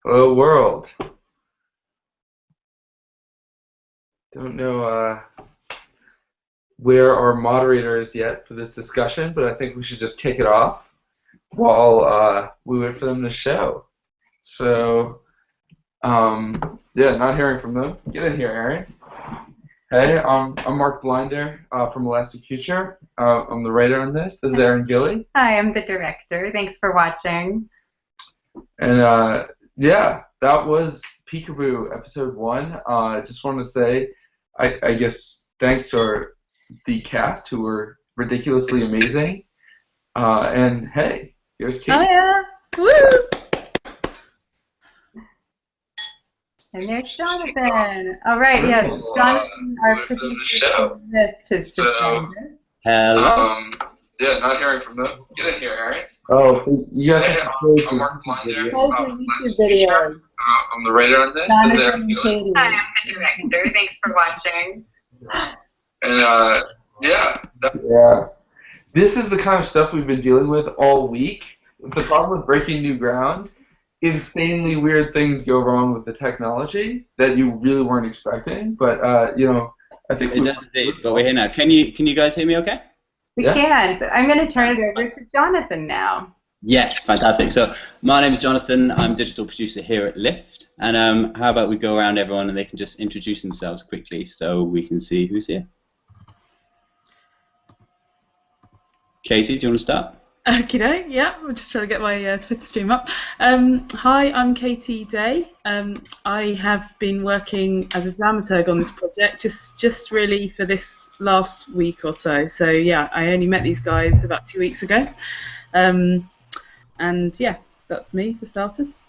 Hello, world. Don't know where our moderator is yet for this discussion, but I think we should just kick it off while we wait for them to show. So, yeah, not hearing from them. Get in here, Aaron. Hey, I'm Mark Blinder from Elastic Future. I'm the writer on this. This is Aaron Gilly. Hi, I'm the director. Thanks for watching. And yeah, that was Peekaboo episode 1. I just wanted to say, I guess thanks to the cast who were ridiculously amazing. And hey, here's Katie. Oh yeah, woo! And there's Jonathan. All right, yeah, Jonathan, our producer, has just joined us. Hello. Yeah, not hearing from them. Get in here, Aaron. Oh, so you guys have to close I'm your Mark Blinder. YouTube Close your YouTube video. I'm the writer on this. This is Jonathan Aaron and Gilly. Katie. Hi, I'm the director. Thanks for watching. And yeah, Yeah. this is the kind of stuff we've been dealing with all week. It's the problem with breaking new ground. Insanely weird things go wrong with the technology that you really weren't expecting. But I think It does indeed, but we're here now. Can you guys hear me okay? We Yeah. can. So I'm going to turn it over to Jonathan now. Yes, fantastic. So my name is Jonathan. I'm digital producer here at Lyft. And how about we go around everyone and they can just introduce themselves quickly so we can see who's here. Katie, do you want to start? Okay, yeah, I'm just trying to get my Twitter stream up. Hi, I'm Katie Day. I have been working as a dramaturg on this project just really for this last week or so. So yeah, I only met these guys about 2 weeks ago. And yeah, that's me for starters.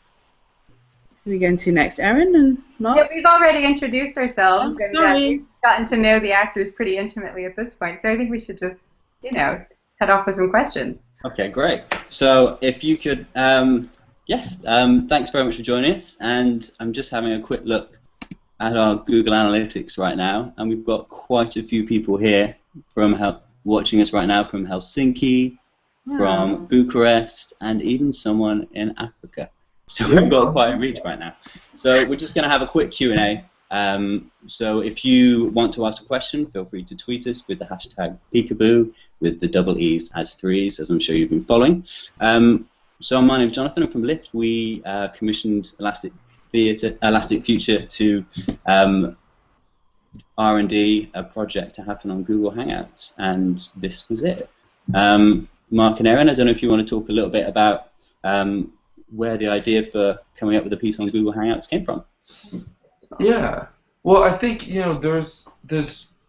Who are we going to next? Aaron and Mark? Yeah, we've already introduced ourselves, Oh, and sorry. we've gotten to know the actors pretty intimately at this point. So I think we should just, head off with some questions. Okay, great. So if you could, yes, thanks very much for joining us. And I'm just having a quick look at our Google Analytics right now, and we've got quite a few people here watching us right now from Helsinki, from Bucharest, and even someone in Africa. So we've got quite a reach right now. So we're just going to have a quick Q&A. So if you want to ask a question, feel free to tweet us with the hashtag Peekaboo with the double E's as threes, as I'm sure you've been following. So my name is Jonathan. I'm from Lyft. We commissioned Elastic Future to R&D a project to happen on Google Hangouts, and this was it. Mark and Aaron, I don't know if you want to talk a little bit about where the idea for coming up with a piece on Google Hangouts came from. Yeah. Well, I think there's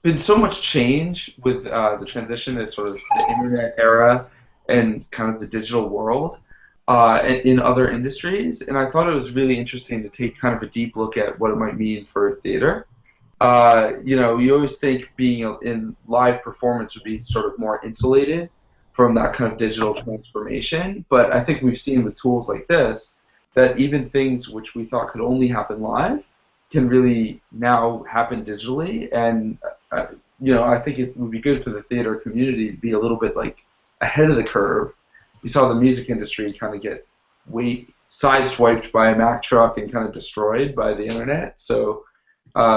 been so much change with the transition to sort of the internet era and kind of the digital world in other industries, and I thought it was really interesting to take kind of a deep look at what it might mean for theater. You always think being in live performance would be sort of more insulated from that kind of digital transformation, but I think we've seen with tools like this that even things which we thought could only happen live can really now happen digitally, and I think it would be good for the theater community to be a little bit like ahead of the curve. You saw the music industry kind of get sideswiped by a Mack truck and kind of destroyed by the internet. So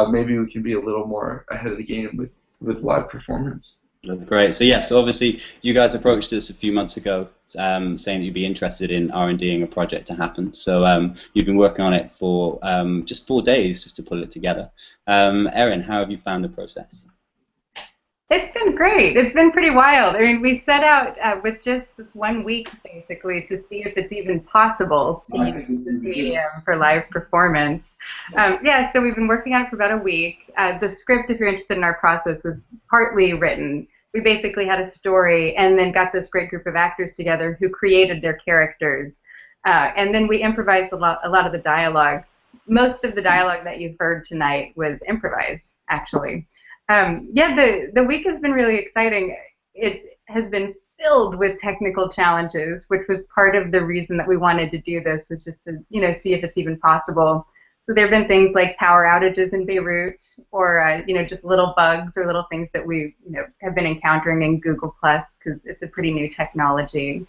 maybe we can be a little more ahead of the game with live performance. Great. So yeah, so obviously you guys approached us a few months ago saying that you'd be interested in R&Ding a project to happen. So you've been working on it for just 4 days just to put it together. Erin, how have you found the process? It's been great. It's been pretty wild. I mean, we set out with just this 1 week, basically, to see if it's even possible to use this medium for live performance. Yeah, so we've been working on it for about a week. The script, if you're interested in our process, was partly written. We basically had a story and then got this great group of actors together who created their characters. And then we improvised a lot of the dialogue. Most of the dialogue that you've heard tonight was improvised, actually. Yeah, the week has been really exciting. It has been filled with technical challenges, which was part of the reason that we wanted to do this, was just to see if it's even possible. So there have been things like power outages in Beirut, or just little bugs or little things that we have been encountering in Google Plus, because it's a pretty new technology.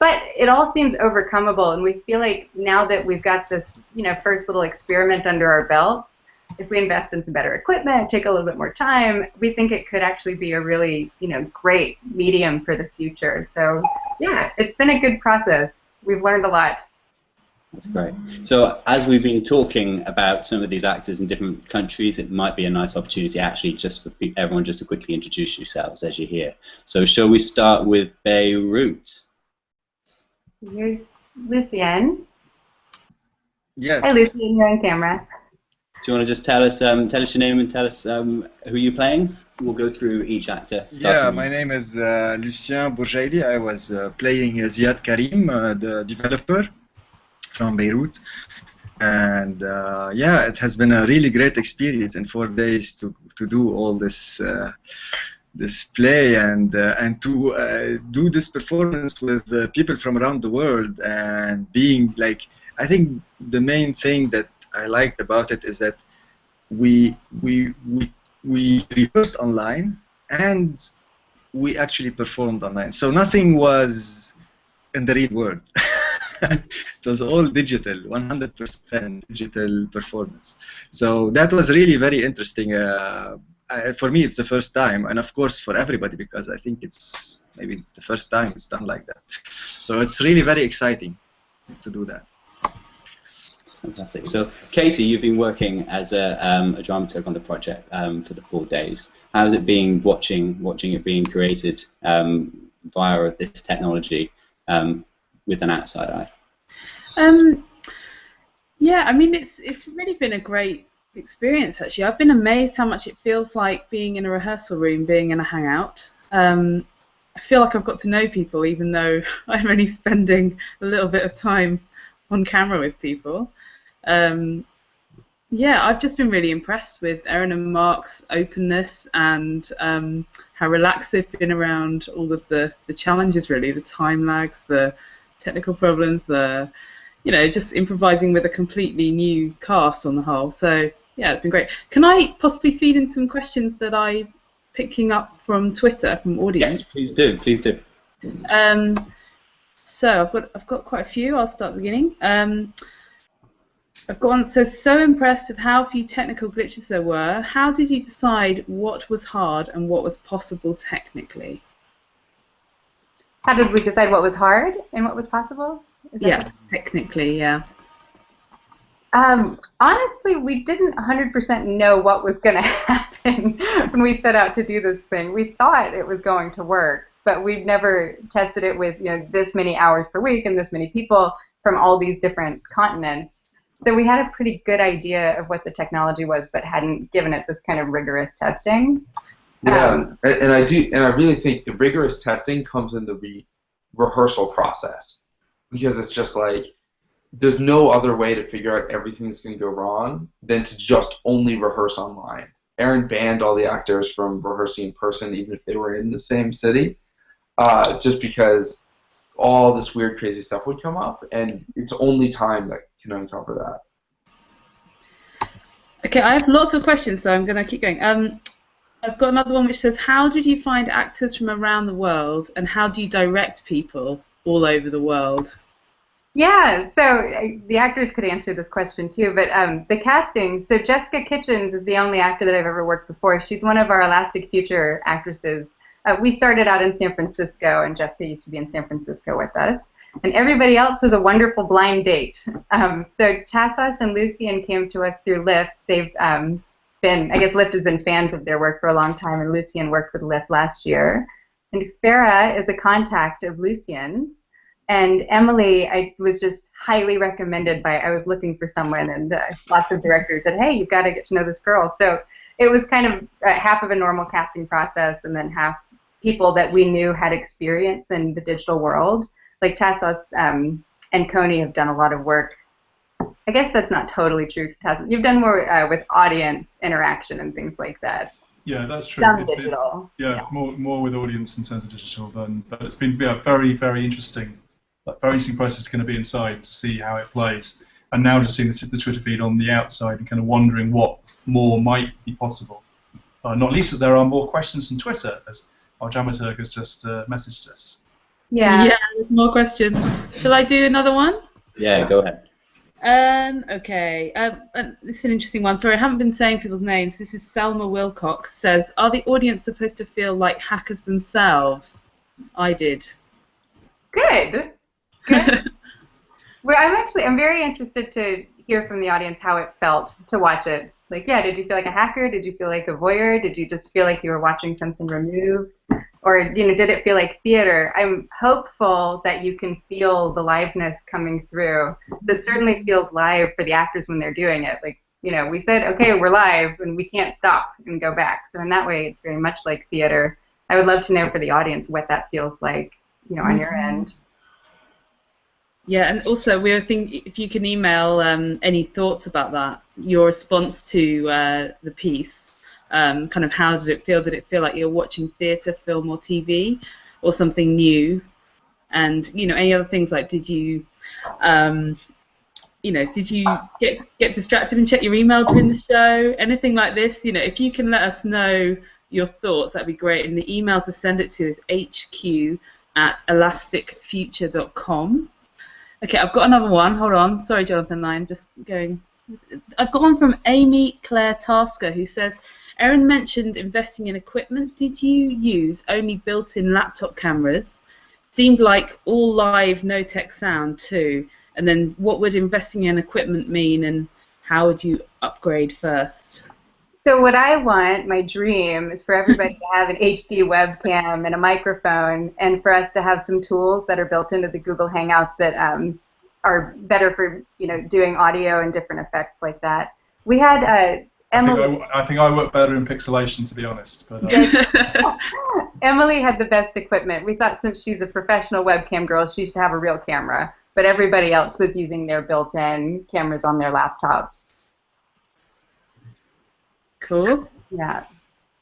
But it all seems overcomable, and we feel like now that we've got this, first little experiment under our belts, if we invest in some better equipment, take a little bit more time, we think it could actually be a really, great medium for the future. So, yeah, it's been a good process. We've learned a lot. That's great. So as we've been talking about some of these actors in different countries, it might be a nice opportunity actually just for everyone just to quickly introduce yourselves as you're here. So shall we start with Beirut? Here's Lucien. Yes. Hi, Lucien. You're on camera. Do you want to just tell us your name and tell us who you're playing? We'll go through each actor. Yeah, my name is Lucien Bourjaili. I was playing Ziad Karim, the developer from Beirut. And yeah, it has been a really great experience in 4 days to do all this this play and to do this performance with people from around the world, and being like, I think the main thing that I liked about it is that we rehearsed online and we actually performed online. So nothing was in the real world. It was all digital, 100% digital performance. So that was really very interesting. For me, it's the first time, and of course for everybody, because I think it's maybe the first time it's done like that. So it's really very exciting to do that. Fantastic. So, Katie, you've been working as a dramaturg on the project for the 4 days. How's it been watching it being created via this technology with an outside eye? Yeah, I mean, it's really been a great experience, actually. I've been amazed how much it feels like being in a rehearsal room, being in a hangout. I feel like I've got to know people, even though I'm only spending a little bit of time on camera with people. Yeah, I've just been really impressed with Erin and Mark's openness and how relaxed they've been around all of the challenges, really, the time lags, the technical problems, just improvising with a completely new cast on the whole. So yeah, it's been great. Can I possibly feed in some questions that I'm picking up from Twitter, from audience? Yes, please do. Please do. So I've got quite a few. I'll start at the beginning. I've gone so impressed with how few technical glitches there were. How did you decide what was hard and what was possible technically? How did we decide what was hard and what was possible? Technically, yeah. Honestly, we didn't 100% know what was going to happen when we set out to do this thing. We thought it was going to work, but we'd never tested it with this many hours per week and this many people from all these different continents. So we had a pretty good idea of what the technology was, but hadn't given it this kind of rigorous testing. Yeah, and I really think the rigorous testing comes in the rehearsal process, because it's just like there's no other way to figure out everything that's going to go wrong than to just only rehearse online. Erin banned all the actors from rehearsing in person, even if they were in the same city, just because all this weird, crazy stuff would come up, and it's only time that can uncover that. Okay, I have lots of questions, so I'm going to keep going. I've got another one which says, how did you find actors from around the world, and how do you direct people all over the world? Yeah, so the actors could answer this question too, but the casting, so Jessica Kitchens is the only actor that I've ever worked before. She's one of our Elastic Future actresses. We started out in San Francisco, and Jessica used to be in San Francisco with us. And everybody else was a wonderful blind date. So Tassos and Lucien came to us through Lyft. They've I guess Lyft has been fans of their work for a long time, and Lucien worked with Lyft last year. And Farah is a contact of Lucien's. And Emily, I was just highly recommended by, I was looking for someone, and lots of directors said, hey, you've got to get to know this girl. So it was kind of half of a normal casting process, and then half people that we knew had experience in the digital world. Like Tassos and Coney have done a lot of work. I guess that's not totally true, Tassos. You've done more with audience interaction and things like that. Yeah, that's true. Some digital. More with audience in terms of digital but it's been very, very interesting. Very interesting process going to be inside to see how it plays, and now just seeing the Twitter feed on the outside and kind of wondering what more might be possible. Not least that there are more questions from Twitter, as our dramaturg has just messaged us. Yeah. Yeah, there's more questions. Shall I do another one? Yeah, go ahead. Okay. This is an interesting one. Sorry, I haven't been saying people's names. This is Selma Wilcox. Says, are the audience supposed to feel like hackers themselves? I did. Good. Good. Well, I'm very interested to hear from the audience how it felt to watch it. Like, yeah, did you feel like a hacker? Did you feel like a voyeur? Did you just feel like you were watching something removed? Or, did it feel like theater? I'm hopeful that you can feel the liveness coming through. So it certainly feels live for the actors when they're doing it. Like, we said, okay, we're live, and we can't stop and go back. So in that way, it's very much like theater. I would love to know for the audience what that feels like, on your end. Yeah, and also we were thinking if you can email any thoughts about that, your response to the piece, kind of how did it feel? Did it feel like you're watching theatre, film, or TV, or something new? And any other things like did you get distracted and check your email during the show? Anything like this? If you can let us know your thoughts, that'd be great. And the email to send it to is hq@elasticfuture.com. Okay, I've got another one. Hold on. Sorry, Jonathan, I'm just going. I've got one from Amy Claire Tasker who says, Erin mentioned investing in equipment. Did you use only built-in laptop cameras? Seemed like all live, no tech sound too. And then what would investing in equipment mean and how would you upgrade first? So what I want, my dream, is for everybody to have an HD webcam and a microphone, and for us to have some tools that are built into the Google Hangout that are better for doing audio and different effects like that. We had Emily. I think I work better in pixelation, to be honest. But, Emily had the best equipment. We thought since she's a professional webcam girl, she should have a real camera. But everybody else was using their built-in cameras on their laptops. Cool. Yeah.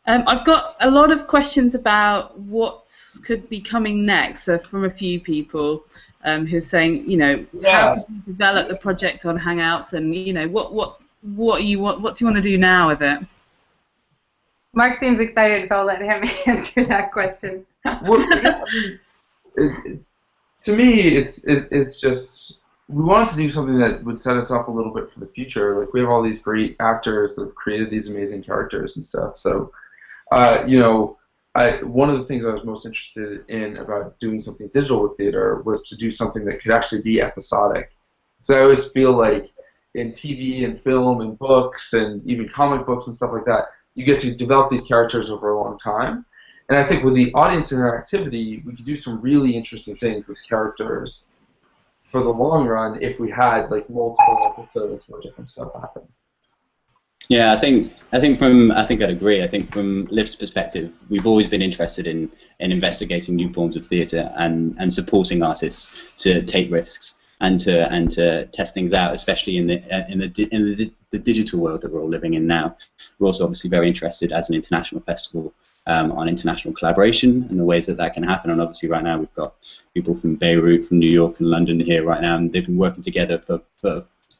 I've got a lot of questions about what could be coming next from a few people who are saying, how could you develop the project on Hangouts, and what do you want to do now with it? Mark seems excited, so I'll let him answer that question. Well, to me, it's just we wanted to do something that would set us up a little bit for the future. Like, we have all these great actors that have created these amazing characters and stuff. So, one of the things I was most interested in about doing something digital with theater was to do something that could actually be episodic. So I always feel like in TV and film and books and even comic books and stuff like that, you get to develop these characters over a long time. And I think with the audience interactivity, we could do some really interesting things with characters for the long run if we had like multiple episodes where different stuff happened. Yeah, I think I'd agree. I think from Liv's perspective, we've always been interested in investigating new forms of theatre and supporting artists to take risks and to test things out, especially in the digital world that we're all living in now. We're also obviously very interested as an international festival on international collaboration and the ways that can happen. And obviously right now we've got people from Beirut, from New York and London here right now, and they've been working together for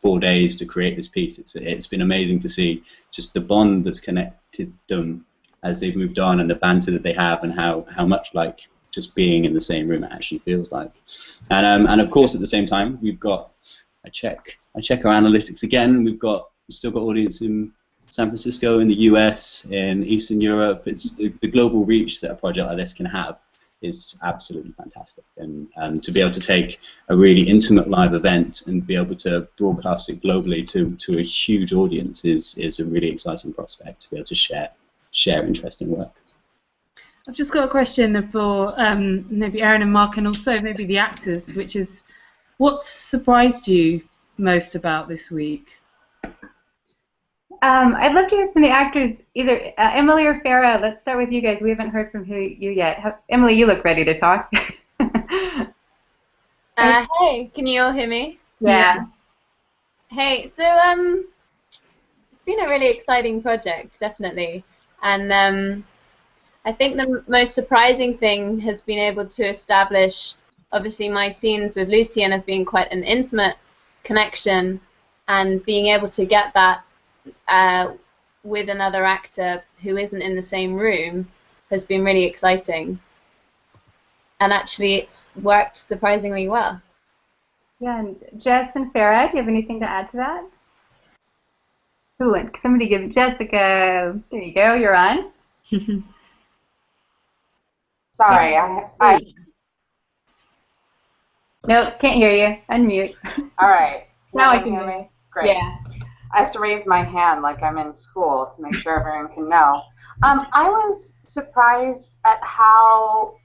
4 days to create this piece. It's been amazing to see just the bond that's connected them as they've moved on, and the banter that they have, and how much like just being in the same room it actually feels like. And of course at the same time we've got I check our analytics again. We've still got audience in San Francisco, in the US, in Eastern Europe. It's the global reach that a project like this can have is absolutely fantastic, and to be able to take a really intimate live event and be able to broadcast it globally to a huge audience is a really exciting prospect, to be able to share interesting work. I've just got a question for maybe Erin and Mark, and also maybe the actors, which is, what surprised you most about this week? I'd love to hear from the actors, either Emily or Farah. Let's start with you guys. We haven't heard from you yet. Emily, you look ready to talk. Hey, can you all hear me? Yeah. Hey, so it's been a really exciting project, definitely, and I think the most surprising thing has been able to establish, obviously my scenes with Lucien have been quite an intimate connection, and being able to get that with another actor who isn't in the same room has been really exciting. and actually it's worked surprisingly well. Yeah, and Jess and Farah, do you have anything to add to that? Ooh, and somebody give Jessica. There you go. You're on. Sorry, I Nope, can't hear you. Unmute. all right. Now I You can hear hear me. Great. Yeah. I have to raise my hand like I'm in school to make sure everyone can know. I was surprised at how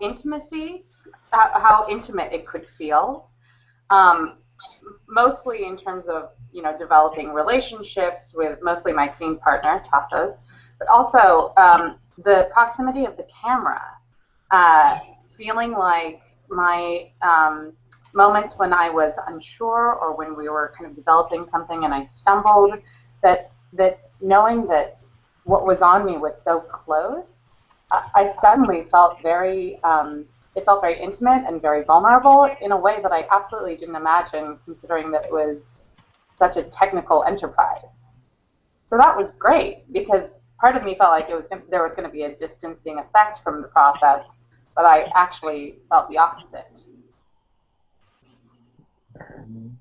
intimate it could feel. Mostly in terms of developing relationships with mostly my scene partner Tassos, but also the proximity of the camera, feeling like my moments when I was unsure or when we were kind of developing something and I stumbled, that knowing that what was on me was so close, I suddenly felt very it felt very intimate and very vulnerable in a way that I absolutely didn't imagine, considering that it was such a technical enterprise. So that was great, because part of me felt like there was going to be a distancing effect from the process, but I actually felt the opposite.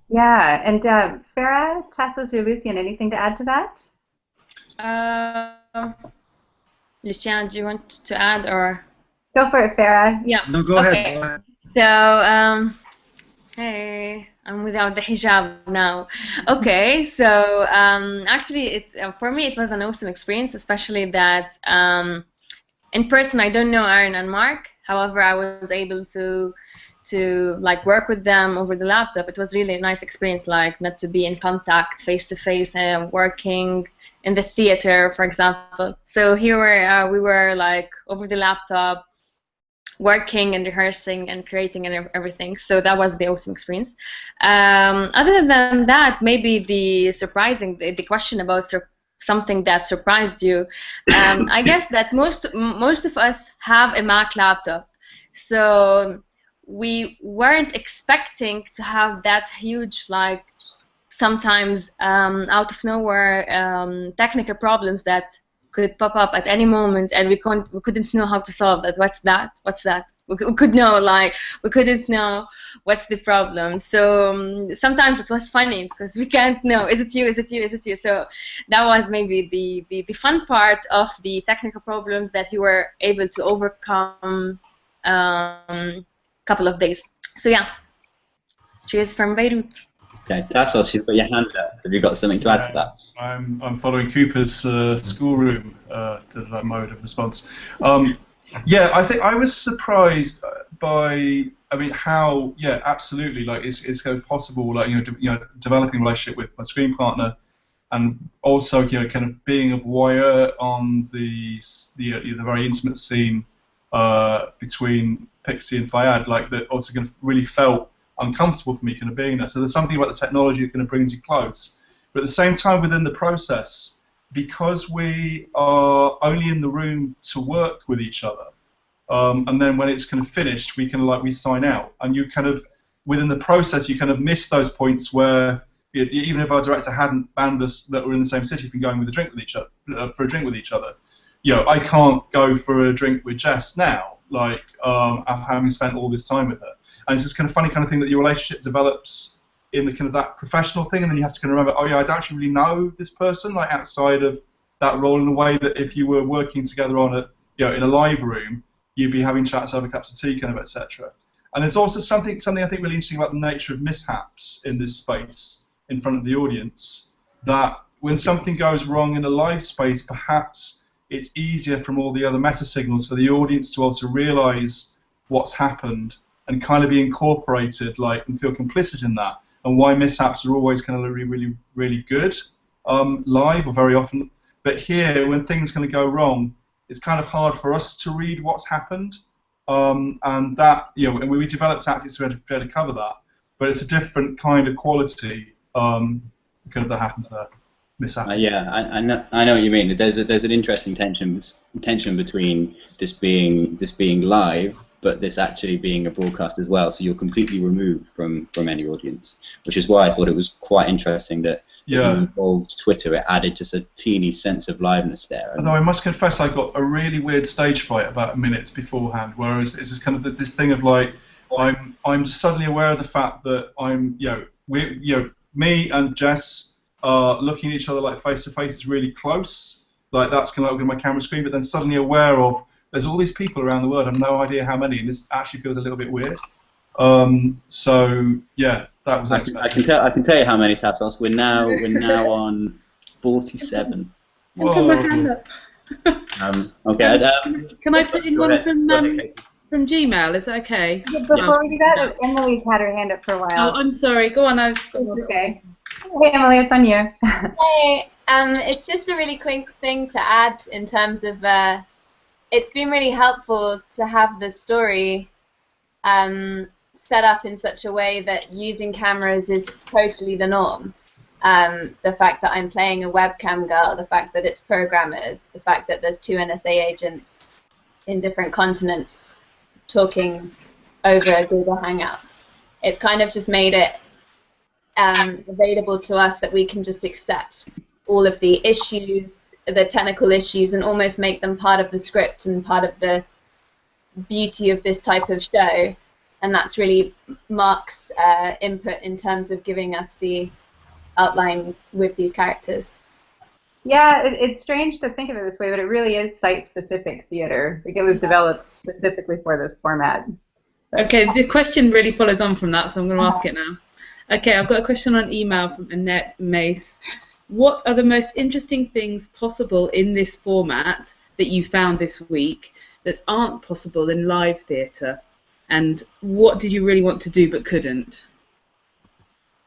Yeah, and Farah, Tassos, or Lucian, anything to add to that? Lucien, do you want to add or? Go for it, Farah. Yeah. No, go ahead. Go ahead. So, hey, I'm without the hijab now. Okay, so actually, for me, it was an awesome experience, especially that in person, I don't know Aaron and Mark. However, I was able to like work with them over the laptop. It was really a nice experience, like not to be in contact face to face and working in the theater, for example. So here we were like over the laptop, working and rehearsing and creating and everything. So that was the awesome experience. Other than that, maybe the question about something that surprised you. I guess that most of us have a Mac laptop, so we weren't expecting to have that huge, like sometimes out of nowhere technical problems that could pop up at any moment, and we couldn't know how to solve that. What's that? We couldn't know what's the problem. So sometimes it was funny because we can't know, is it you? So that was maybe the fun part of the technical problems that you were able to overcome couple of days. So yeah, cheers from Beirut. Okay, Tassos, you've got your hand up. Have you got something to add to that? I'm following Cooper's schoolroom to that mode of response. Yeah, I think I was surprised by, how, absolutely, like it's kind of possible, like developing a relationship with my screen partner, and also kind of being a voyeur on the very intimate scene between Pixie and Fayad, like that also kind of really felt uncomfortable for me kind of being there. So there's something about the technology that kind of brings you close. But at the same time, within the process, because we are only in the room to work with each other, and then when it's kind of finished, we sign out. And you kind of, within the process, you kind of miss those points where, even if our director hadn't banned us that we're in the same city from going with a drink with each other, for a drink with each other, I can't go for a drink with Jess now, like after having spent all this time with her. And it's this kind of funny kind of thing that your relationship develops in the kind of that professional thing, and then you have to kind of remember, oh yeah, I don't actually really know this person, like outside of that role, in a way that if you were working together on a, in a live room, you'd be having chats over cups of tea, kind of, etc. And there's also something I think really interesting about the nature of mishaps in this space in front of the audience, that when something goes wrong in a live space, perhaps it's easier from all the other meta signals for the audience to also realize what's happened and kind of be incorporated, like, and feel complicit in that, and why mishaps are always kind of really, really good live, or very often. But here, when things kind of go wrong, it's kind of hard for us to read what's happened, and that, and we develop tactics to be able to cover that, but it's a different kind of quality kind of that happens there. Yeah, I know what you mean. There's an interesting tension between this being live but this actually being a broadcast as well, so you're completely removed from any audience, which is why I thought it was quite interesting that you involved Twitter. It added just a teeny sense of liveness there. Although I must confess, I got a really weird stage fright about a minute beforehand, whereas it's just kind of this thing of like, I'm suddenly aware of the fact that me and Jess are looking at each other like face to face. It's really close, like that's kind of looking at my camera screen, but then suddenly aware of there's all these people around the world. I have no idea how many, and this actually feels a little bit weird. So yeah, that was. I can tell you how many, Tassos. We're now on 47. Put my hand up. Okay. Can I put in one from Gmail? Is that okay? Yeah, before we do that, Emily's had her hand up for a while. Oh, I'm sorry. Go on. Okay. Hey, Emily, it's on you. Hey, it's just a really quick thing to add in terms of. It's been really helpful to have the story set up in such a way that using cameras is totally the norm. The fact that I'm playing a webcam girl, the fact that it's programmers, the fact that there's 2 NSA agents in different continents talking over Google Hangouts. It's kind of just made it available to us that we can just accept all of the issues, the technical issues, and almost make them part of the script and part of the beauty of this type of show. And that's really Mark's input in terms of giving us the outline with these characters. Yeah, it's strange to think of it this way, but it really is site-specific theater. Like, it was developed specifically for this format. Okay, the question really follows on from that, so I'm going to ask it now. Okay, I've got a question on email from Annette Mace. What are the most interesting things possible in this format that you found this week that aren't possible in live theatre? And what did you really want to do but couldn't?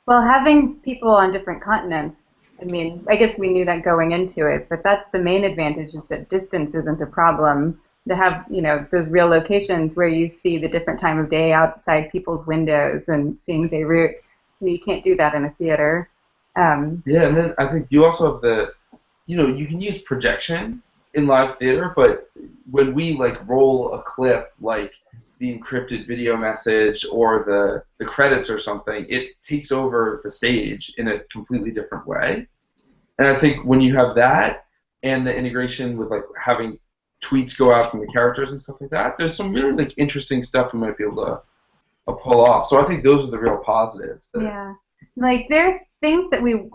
Well, having people on different continents, I mean, I guess we knew that going into it, but that's the main advantage, is that distance isn't a problem. To have, those real locations where you see the different time of day outside people's windows and seeing Beirut, you can't do that in a theater. Yeah, and then I think you also have you can use projection in live theater, but when we roll a clip like the encrypted video message or the credits or something, it takes over the stage in a completely different way. And I think when you have that and the integration with having tweets go out from the characters and stuff like that, there's some really interesting stuff we might be able to pull off. So I think those are the real positives. Yeah, there are things that we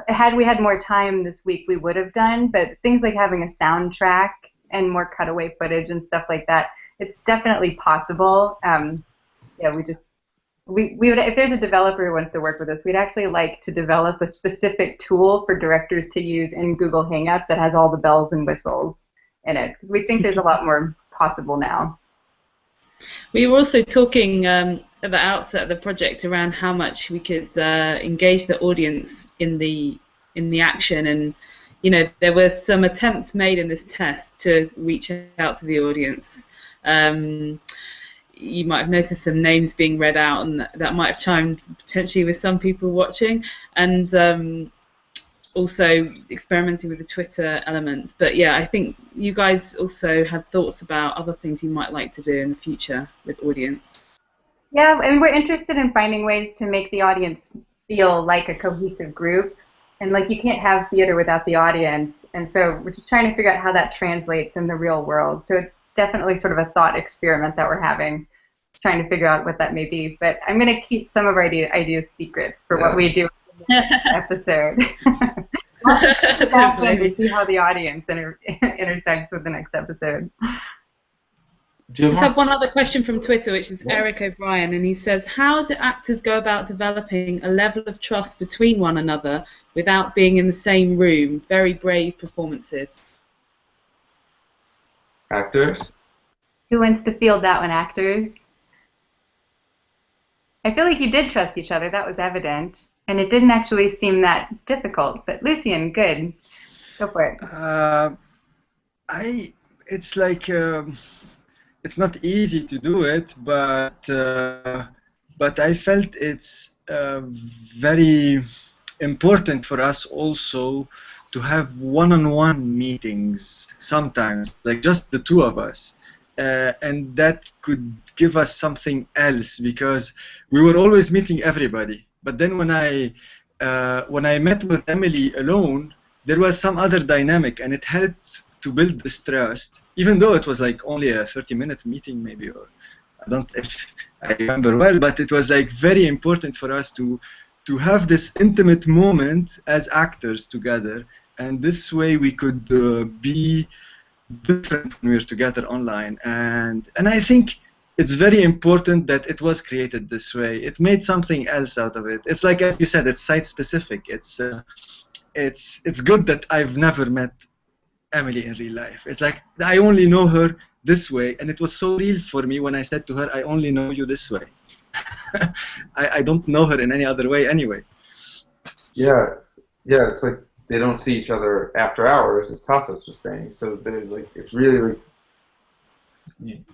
had we had more time this week we would have done, but things like having a soundtrack and more cutaway footage and stuff like that, it's definitely possible. Yeah, we would, if there's a developer who wants to work with us, we'd actually like to develop a specific tool for directors to use in Google Hangouts that has all the bells and whistles in it, because we think there's a lot more possible now. We were also talking at the outset of the project around how much we could engage the audience in the action, and there were some attempts made in this test to reach out to the audience. You might have noticed some names being read out, and that might have chimed potentially with some people watching, and also experimenting with the Twitter element. But yeah, I think you guys also have thoughts about other things you might like to do in the future with audience. Yeah, I mean, we're interested in finding ways to make the audience feel like a cohesive group, and you can't have theater without the audience, and so we're just trying to figure out how that translates in the real world. So it's definitely sort of a thought experiment that we're having, trying to figure out what that may be. But I'm going to keep some of our ideas secret for what we do in the next episode. To see how the audience intersects with the next episode. Just have one other question from Twitter, which is Eric O'Brien, and he says, how do actors go about developing a level of trust between one another without being in the same room? Very brave performances. Actors? Who wants to field that one, actors? I feel like you did trust each other. That was evident. And it didn't actually seem that difficult. But Lucien, good. Go for it. It's not easy to do it, but I felt it's very important for us also to have one-on-one meetings sometimes, just the two of us, and that could give us something else, because we were always meeting everybody. But then when I met with Emily alone, there was some other dynamic, and it helped to build this trust, even though it was like only a 30-minute meeting maybe, or I don't if I remember well, but it was like very important for us to have this intimate moment as actors together, and this way we could be different when we were together online, and I think it's very important that it was created this way. It made something else out of it. It's like, as you said, it's site-specific. It's good that I've never met Emily in real life. It's like I only know her this way, and it was so real for me when I said to her, I only know you this way. I don't know her in any other way anyway. Yeah, it's like they don't see each other after hours, as Tassos was saying. So it's really like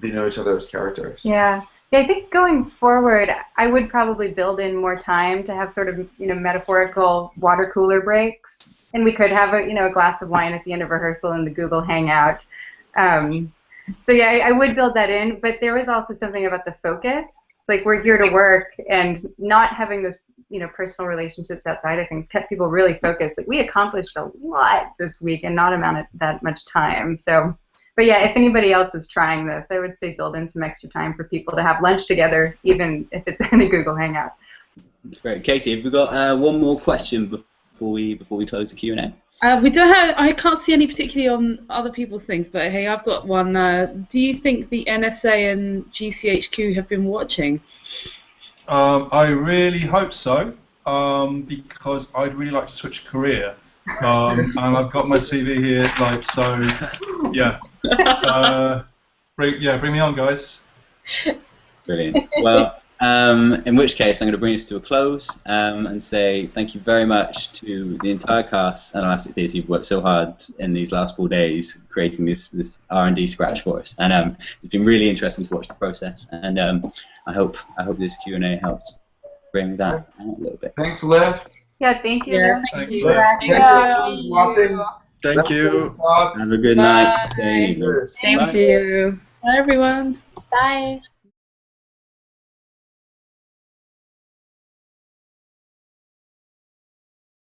they know each other as characters. Yeah, I think going forward, I would probably build in more time to have sort of metaphorical water cooler breaks, and we could have a glass of wine at the end of rehearsal in the Google Hangout. So yeah, I would build that in, but there was also something about the focus. It's like we're here to work, and not having those personal relationships outside of things kept people really focused. Like we accomplished a lot this week and not amounted that much time. So, but yeah, if anybody else is trying this, I would say build in some extra time for people to have lunch together, even if it's in a Google Hangout. That's great, Katie. Have we got one more question before we close the Q&A? We don't have. I can't see any particularly on other people's things, but hey, I've got one. Do you think the NSA and GCHQ have been watching? I really hope so, because I'd really like to switch career, and I've got my CV here, like, so, yeah. Bring me on, guys. Brilliant. Well, in which case, I'm going to bring this to a close and say thank you very much to the entire cast and Elastic Theatre. You've worked so hard in these last 4 days creating this R&D scratch for us, and it's been really interesting to watch the process. And I hope this Q&A helped bring that out a little bit. Thanks, Lift. Yeah, thank you. Yeah, thank you. Thank you for watching. Thank you. Have a good night. Same to you. Bye, everyone. Bye.